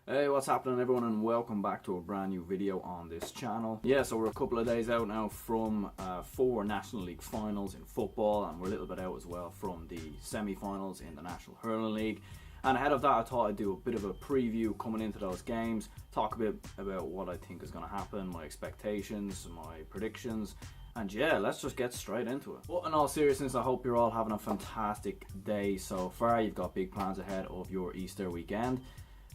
Hey, what's happening everyone, and welcome back to a brand new video on this channel. Yeah, so we're a couple of days out now from 4 National League finals in football, and we're a little bit out as well from the semi-finals in the National Hurling League. And ahead of that, I thought I'd do a bit of a preview coming into those games, talk a bit about what I think is going to happen, my expectations, my predictions, and yeah, let's just get straight into it. But in all seriousness, I hope you're all having a fantastic day so far. You've got big plans ahead of your Easter weekend.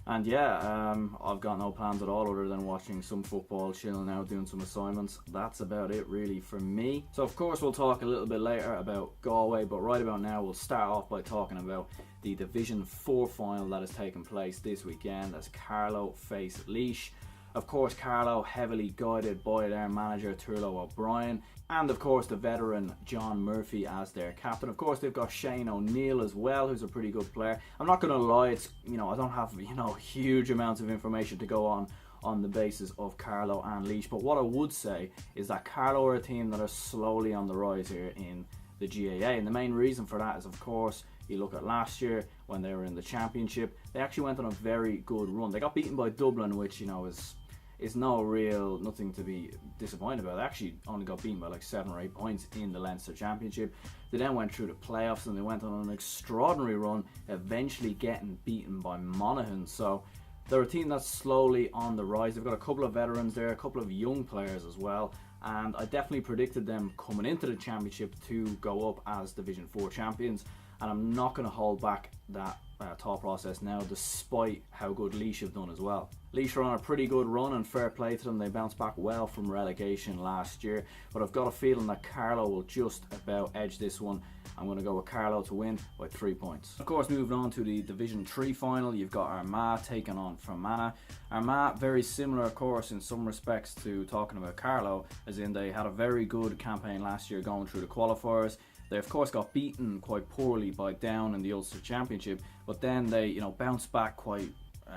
And yeah, I've got no plans at all other than watching some football, chilling out, doing some assignments. That's about it really for me. So of course we'll talk a little bit later about Galway, but right about now we'll start off by talking about the Division 4 final that has taken place this weekend as Carlow face Laois. Of course, Carlow heavily guided by their manager Turlough O'Brien, and of course the veteran John Murphy as their captain. Of course, they've got Shane O'Neill as well, who's a pretty good player. I'm not going to lie, it's I don't have huge amounts of information to go on the basis of Carlow and Laois, but what I would say is that Carlow are a team that are slowly on the rise here in the GAA, and the main reason for that is, of course, you look at last year when they were in the championship. They actually went on a very good run. They got beaten by Dublin, which is nothing to be disappointed about. They actually only got beaten by like 7 or 8 points in the Leinster Championship. They then went through the playoffs and they went on an extraordinary run, eventually getting beaten by Monaghan. So they're a team that's slowly on the rise. They've got a couple of veterans there, a couple of young players as well, and I definitely predicted them coming into the championship to go up as Division 4 champions, and I'm not going to hold back that thought process now, despite how good Laois have done as well. Laois are on a pretty good run, and fair play to them. They bounced back well from relegation last year, but I've got a feeling that Carlow will just about edge this one. I'm going to go with Carlow to win by 3 points. Of course, moving on to the Division 3 final, you've got Armagh taking on Fermanagh. Armagh, very similar of course in some respects to talking about Carlow, as in they had a very good campaign last year going through the qualifiers. They of course got beaten quite poorly by Down in the Ulster Championship, but then they bounced back quite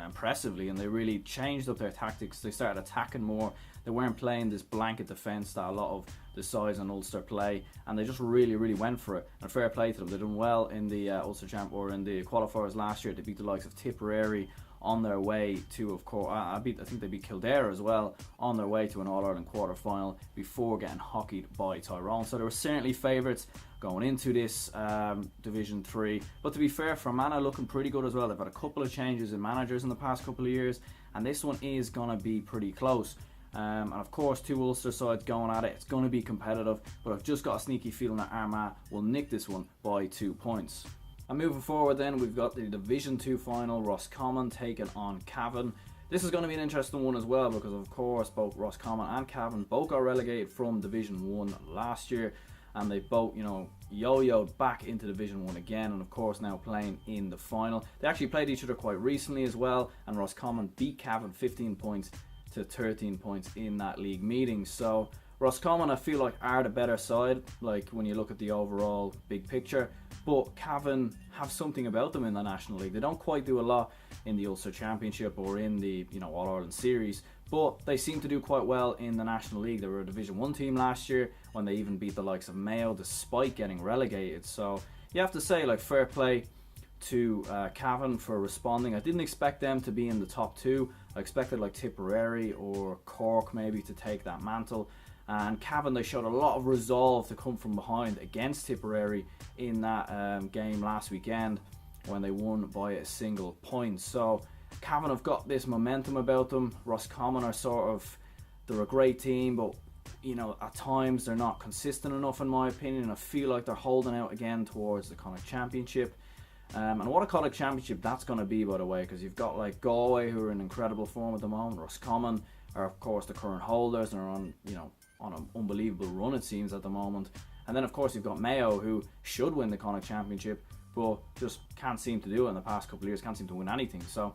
impressively, and they really changed up their tactics. They started attacking more. They weren't playing this blanket defence that a lot of the sides in Ulster play, and they just really went for it. And fair play to them. They done well in the Ulster Champ or in the qualifiers last year. They beat the likes of Tipperary on their way to, of course, I think they beat Kildare as well on their way to an All-Ireland quarter-final before getting hockeyed by Tyrone. So they were certainly favourites going into this Division 3. But to be fair, Fermanagh looking pretty good as well. They've had a couple of changes in managers in the past couple of years, and this one is going to be pretty close. And of course, 2 Ulster sides going at it. It's going to be competitive, but I've just got a sneaky feeling that Armagh will nick this one by 2 points. And moving forward then, we've got the Division 2 final, Roscommon taking on Cavan. This is going to be an interesting one as well, because of course both Roscommon and Cavan both got relegated from Division 1 last year, and they both yo-yoed back into Division 1 again, and of course now playing in the final. They actually played each other quite recently as well, and Roscommon beat Cavan 15 points to 13 points in that league meeting. So Roscommon, I feel like, are the better side, like when you look at the overall big picture, but Cavan have something about them in the National League. They don't quite do a lot in the Ulster Championship or in the All-Ireland Series, but they seem to do quite well in the National League. They were a Division 1 team last year when they even beat the likes of Mayo despite getting relegated. So you have to say, like, fair play to Cavan for responding. I didn't expect them to be in the top 2. I expected like Tipperary or Cork maybe to take that mantle. And Cavan, they showed a lot of resolve to come from behind against Tipperary in that game last weekend when they won by a single point. So Cavan have got this momentum about them. Roscommon are they're a great team, but at times they're not consistent enough in my opinion. I feel like they're holding out again towards the Connacht Championship. And what a Connacht Championship that's going to be, by the way, because you've got like Galway, who are in incredible form at the moment. Roscommon are of course the current holders and are on an unbelievable run, it seems, at the moment. And then of course you've got Mayo, who should win the Connacht Championship, but just can't seem to do it in the past couple of years, can't seem to win anything. So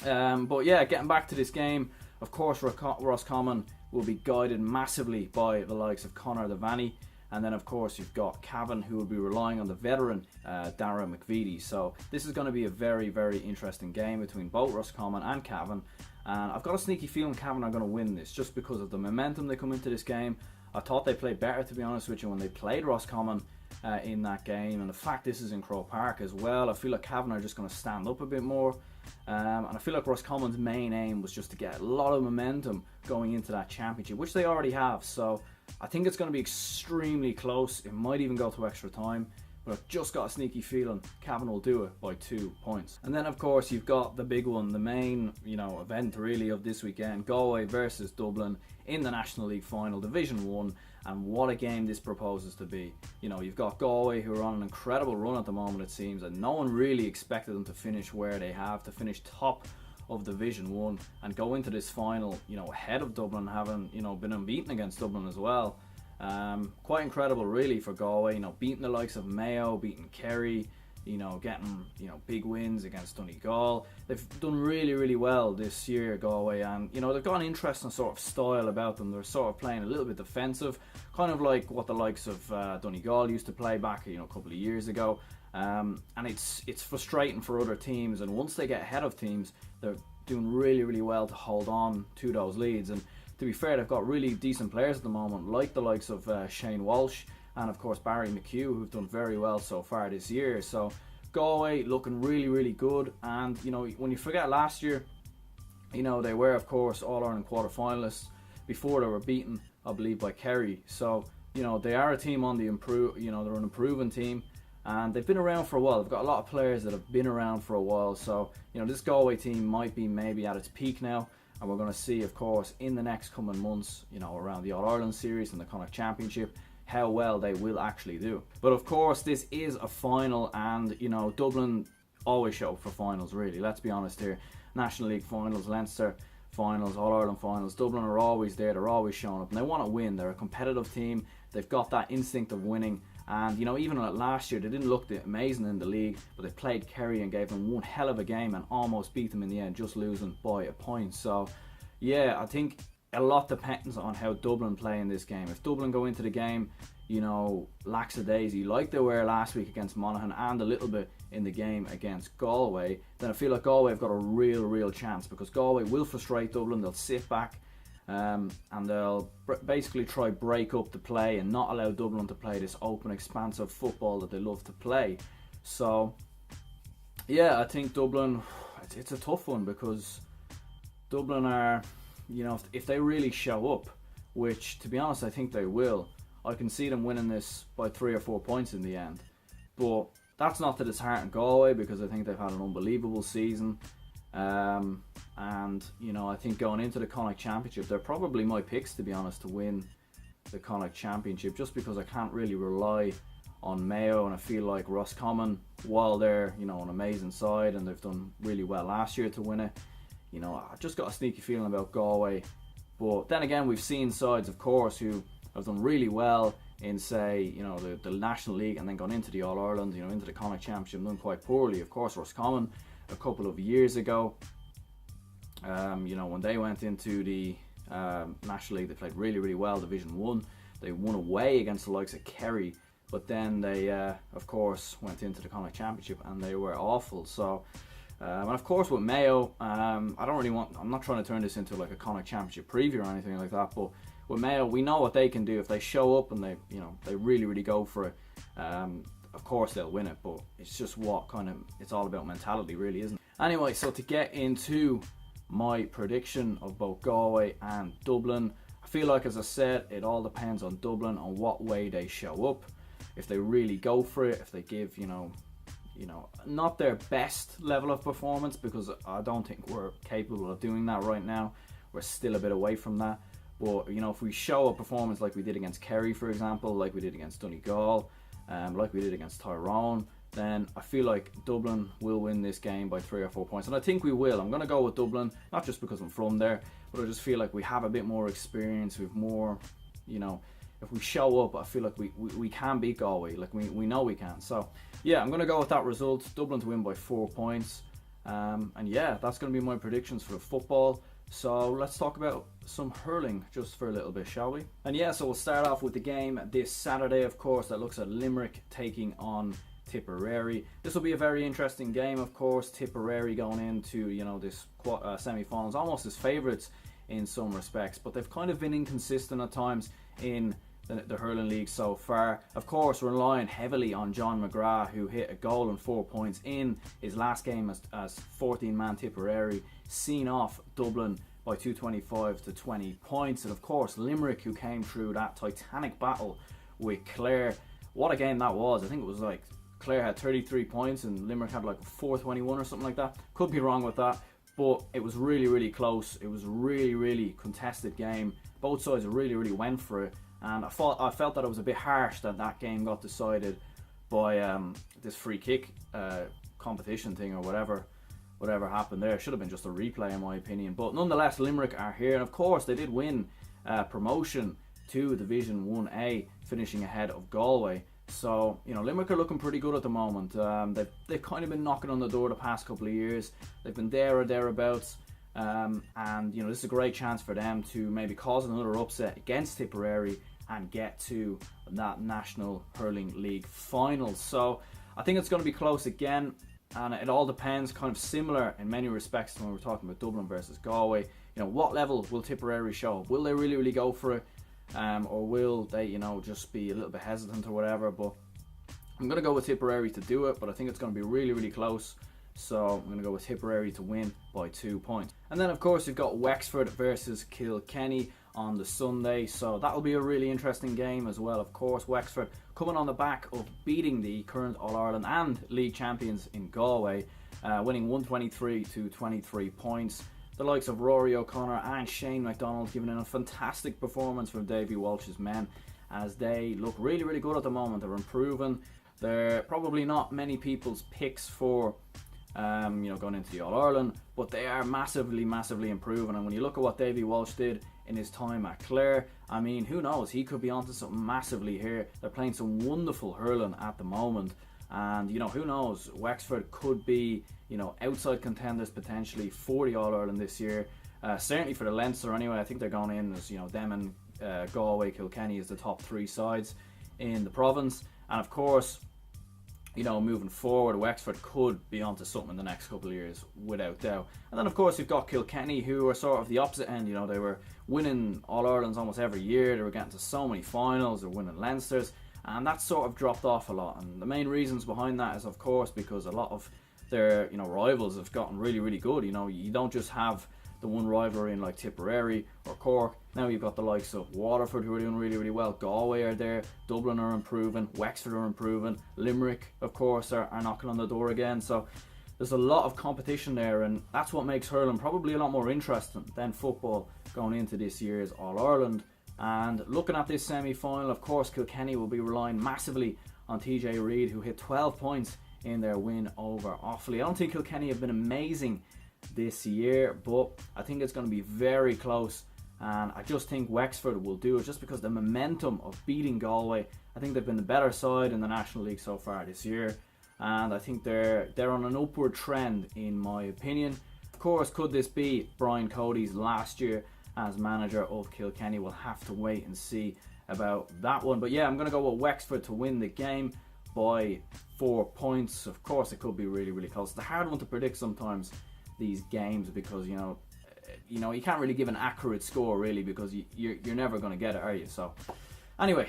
but yeah, getting back to this game, of course Roscommon will be guided massively by the likes of Conor Devaney. And then of course you've got Cavan, who will be relying on the veteran Dara McVitie. So this is going to be a very interesting game between both Roscommon and Cavan. And I've got a sneaky feeling Cavan are going to win this just because of the momentum they come into this game. I thought they played better, to be honest with you, when they played Roscommon in that game. And the fact this is in Croke Park as well, I feel like Cavan are just going to stand up a bit more. And I feel like Roscommon's main aim was just to get a lot of momentum going into that championship, which they already have. So I think it's going to be extremely close. It might even go to extra time. But I've just got a sneaky feeling Cavan will do it by 2 points. And then of course you've got the big one, the main event really of this weekend, Galway versus Dublin in the National League final, Division 1. And what a game this proposes to be. You've got Galway, who are on an incredible run at the moment, it seems, and no one really expected them to finish where they have, to finish top of Division 1 and go into this final, ahead of Dublin, having, been unbeaten against Dublin as well. Quite incredible really for Galway, beating the likes of Mayo, beating Kerry, getting, big wins against Donegal. They've done really, really well this year, Galway, and, they've got an interesting sort of style about them. They're sort of playing a little bit defensive, kind of like what the likes of Donegal used to play back, a couple of years ago. And it's frustrating for other teams, and once they get ahead of teams, they're doing really, really well to hold on to those leads. And to be fair, they've got really decent players at the moment, like the likes of Shane Walsh and of course Barry McHugh, who've done very well so far this year. So Galway looking really, really good. And when you forget last year, they were of course All-Ireland quarter-finalists before they were beaten, I believe, by Kerry. So they are a team on the improve. They're an improving team, and they've been around for a while. They've got a lot of players that have been around for a while. So this Galway team might be maybe at its peak now. And we're going to see, of course, in the next coming months, around the All-Ireland Series and the Connacht Championship, how well they will actually do. But of course, this is a final, and, Dublin always show up for finals, really. Let's be honest here. National League finals, Leinster finals, All-Ireland finals. Dublin are always there. They're always showing up, and they want to win. They're a competitive team. They've got that instinct of winning. And, even last year, they didn't look amazing in the league, but they played Kerry and gave them one hell of a game and almost beat them in the end, just losing by a point. So, yeah, I think a lot depends on how Dublin play in this game. If Dublin go into the game, lackadaisy, like they were last week against Monaghan and a little bit in the game against Galway, then I feel like Galway have got a real chance, because Galway will frustrate Dublin. They'll sit back, and they'll basically try break up the play and not allow Dublin to play this open, expansive football that they love to play. So yeah, I think Dublin, it's a tough one, because Dublin are, if they really show up, which to be honest I think they will, I can see them winning this by 3 or 4 points in the end. But that's not to dishearten Galway, because I think they've had an unbelievable season. And I think going into the Connacht Championship, they're probably my picks, to be honest, to win the Connacht Championship, just because I can't really rely on Mayo, and I feel like Roscommon, while they're an amazing side and they've done really well last year to win it, I've just got a sneaky feeling about Galway. But then again, we've seen sides, of course, who have done really well in, say, the National League, and then gone into the All-Ireland, into the Connacht Championship, done quite poorly. Of course, Roscommon a couple of years ago, when they went into the National League, they played really well, Division 1. They won away against the likes of Kerry, but then they, of course, went into the Connacht Championship and they were awful. So, and of course with Mayo, I'm not trying to turn this into like a Connacht Championship preview or anything like that, but with Mayo, we know what they can do if they show up and they really go for it. Of course they'll win it, but it's just it's all about mentality, really, isn't it? Anyway, so to get into my prediction of both Galway and Dublin, I feel like, as I said, it all depends on Dublin, on what way they show up. If they really go for it, if they give, not their best level of performance, because I don't think we're capable of doing that right now. We're still a bit away from that. But, if we show a performance like we did against Kerry, for example, like we did against Donegal, like we did against Tyrone, then I feel like Dublin will win this game by 3 or 4 points. And I think we will. I'm going to go with Dublin, not just because I'm from there, but I just feel like we have a bit more experience. We've more, if we show up, I feel like we can beat Galway. Like we know we can. So yeah, I'm going to go with that result. Dublin to win by 4 points. And yeah, that's going to be my predictions for the football. So let's talk about some hurling just for a little bit, shall we? And yeah, so we'll start off with the game this Saturday, of course, that looks at Limerick taking on Tipperary. This will be a very interesting game, of course. Tipperary going into, this semi-finals almost as favourites in some respects, but they've kind of been inconsistent at times in the Hurling League so far. Of course, relying heavily on John McGrath, who hit a goal and 4 points in his last game as 14-man Tipperary, seen off Dublin by 225 to 20 points. And of course, Limerick, who came through that titanic battle with Clare. What a game that was. I think it was like Clare had 33 points and Limerick had like 421 or something like that. Could be wrong with that, but it was really, really close. It was a really, really contested game. Both sides really, really went for it. And I felt that it was a bit harsh that that game got decided by this free kick competition thing or whatever happened there. It should have been just a replay in my opinion. But nonetheless, Limerick are here. And of course, they did win promotion to Division 1A, finishing ahead of Galway. So, you know, Limerick are looking pretty good at the moment. They've kind of been knocking on the door the past couple of years. They've been there or thereabouts. And, you know, this is a great chance for them to maybe cause another upset against Tipperary and get to that National Hurling League final. So I think it's going to be close again, and it all depends, kind of similar in many respects to when we're talking about Dublin versus Galway. You know, what level will Tipperary show? Will they really, really go for it? Or will they, you know, just be a little bit hesitant or whatever? But I'm going to go with Tipperary to do it, but I think it's going to be really, really close. So I'm going to go with Tipperary to win by 2 points. And then, of course, you've got Wexford versus Kilkenny on the Sunday. So that'll be a really interesting game as well. Of course, Wexford coming on the back of beating the current All-Ireland and League champions in Galway, winning 123 to 23 points. The likes of Rory O'Connor and Shane MacDonald giving in a fantastic performance from Davy Walsh's men, as they look really, really good at the moment. They're improving. They're probably not many people's picks for you know, going into the All-Ireland, but they are massively, massively improving. And when you look at what Davy Walsh did in his time at Clare, I mean, who knows, he could be onto something massively here. They're playing some wonderful hurling at the moment, and, you know, who knows, Wexford could be, you know, outside contenders potentially for the All-Ireland this year. Certainly for the Leinster anyway. I think they're going in as, you know, them and Galway, Kilkenny as the top three sides in the province. And of course, you know, moving forward, Wexford could be onto something in the next couple of years, without doubt. And then, of course, you've got Kilkenny, who are sort of the opposite end. You know, they were winning All-Irelands almost every year. They were getting to so many finals. They're winning Leinsters. And that sort of dropped off a lot. And the main reasons behind that is, of course, because a lot of their, you know, rivals have gotten really, really good. You know, you don't just have the one rivalry in like Tipperary or Cork. Now you've got the likes of Waterford, who are doing really, really well. Galway are there. Dublin are improving. Wexford are improving. Limerick, of course, are knocking on the door again. So there's a lot of competition there, and that's what makes hurling probably a lot more interesting than football going into this year's All-Ireland. And looking at this semi-final, of course, Kilkenny will be relying massively on TJ Reid, who hit 12 points in their win over Offaly. I don't think Kilkenny have been amazing this year, but I think it's going to be very close, and I just think Wexford will do it just because the momentum of beating Galway. I think they've been the better side in the National League so far this year, and I think they're on an upward trend in my opinion. Of course, could this be Brian Cody's last year as manager of Kilkenny? We'll have to wait and see about that one. But yeah, I'm going to go with Wexford to win the game by 4 points. Of course, it could be really, really close. It's a hard one to predict sometimes, these games, because you know you can't really give an accurate score really, because you're never going to get it, are you? So anyway,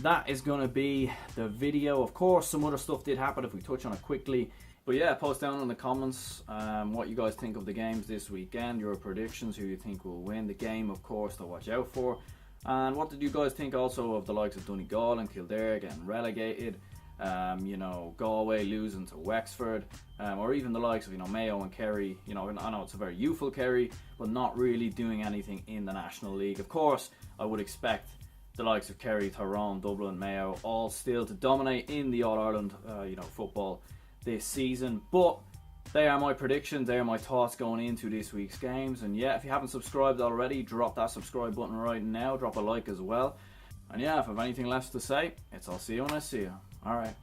that is going to be the video. Of course, some other stuff did happen if we touch on it quickly. But yeah, post down in the comments what you guys think of the games this weekend, your predictions, who you think will win the game, of course, to watch out for. And what did you guys think also of the likes of Donegal and Kildare getting relegated? You know, Galway losing to Wexford, or even the likes of, you know, Mayo and Kerry. You know, I know it's a very youthful Kerry, but not really doing anything in the National League. Of course, I would expect the likes of Kerry, Tyrone, Dublin, Mayo, all still to dominate in the All-Ireland, you know, football this season. But they are my predictions, they are my thoughts going into this week's games. And yeah, if you haven't subscribed already, drop that subscribe button right now, drop a like as well. And yeah, if I have anything left to say, it's I'll see you when I see you. Alright.